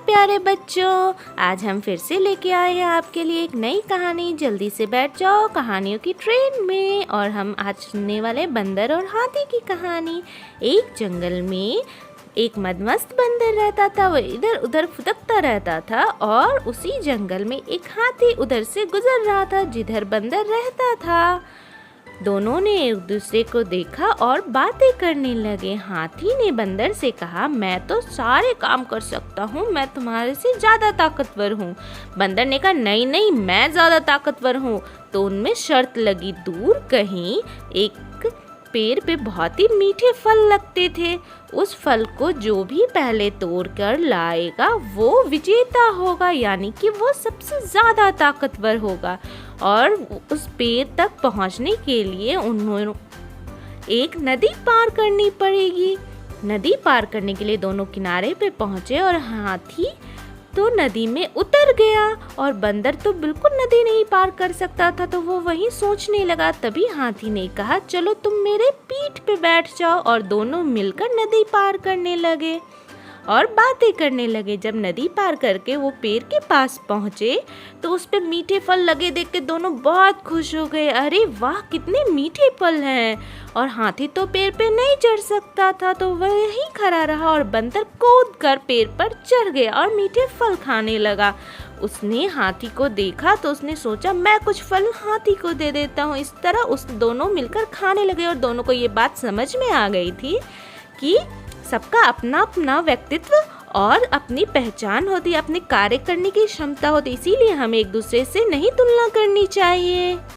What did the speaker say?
प्यारे बच्चों, आज हम फिर से लेके आए हैं आपके लिए एक नई कहानी। जल्दी से बैठ जाओ कहानियों की ट्रेन में। और हम आज सुनने वाले बंदर और हाथी की कहानी। एक जंगल में एक मदमस्त बंदर रहता था। वो इधर उधर फुदकता रहता था और उसी जंगल में एक हाथी उधर से गुजर रहा था जिधर बंदर रहता था। दोनों ने एक दूसरे को देखा और बातें करने लगे। हाथी ने बंदर से कहा, मैं तो सारे काम कर सकता हूँ, मैं तुम्हारे से ज़्यादा ताकतवर हूँ। बंदर ने कहा, नहीं नहीं, मैं ज़्यादा ताकतवर हूँ। तो उनमें शर्त लगी। दूर कहीं एक पेड़ पे बहुत ही मीठे फल लगते थे। उस फल को जो भी पहले तोड़ कर लाएगा वो विजेता होगा, यानी कि वो सबसे ज़्यादा ताकतवर होगा। और उस पेड़ तक पहुंचने के लिए उन्होंने एक नदी पार करनी पड़ेगी। नदी पार करने के लिए दोनों किनारे पे पहुंचे और हाथी तो नदी में उतर गया और बंदर तो बिल्कुल नदी नहीं पार कर सकता था। तो वो वहीं सोचने लगा। तभी हाथी ने कहा, चलो तुम मेरे पीठ पे बैठ जाओ। और दोनों मिलकर नदी पार करने लगे और बातें करने लगे। जब नदी पार करके वो पेड़ के पास पहुँचे तो उस पे मीठे फल लगे देख के दोनों बहुत खुश हो गए। अरे वाह, कितने मीठे फल हैं। और हाथी तो पेड़ पे नहीं चढ़ सकता था तो वह यहीं खड़ा रहा और बंदर कूद कर पेड़ पर चढ़ गया और मीठे फल खाने लगा। उसने हाथी को देखा तो उसने सोचा, मैं कुछ फल हाथी को दे देता हूँ। इस तरह उस दोनों मिलकर खाने लगे और दोनों को ये बात समझ में आ गई थी कि सबका अपना अपना व्यक्तित्व और अपनी पहचान होती है, अपने कार्य करने की क्षमता होती है। इसीलिए हमें एक दूसरे से नहीं तुलना करनी चाहिए।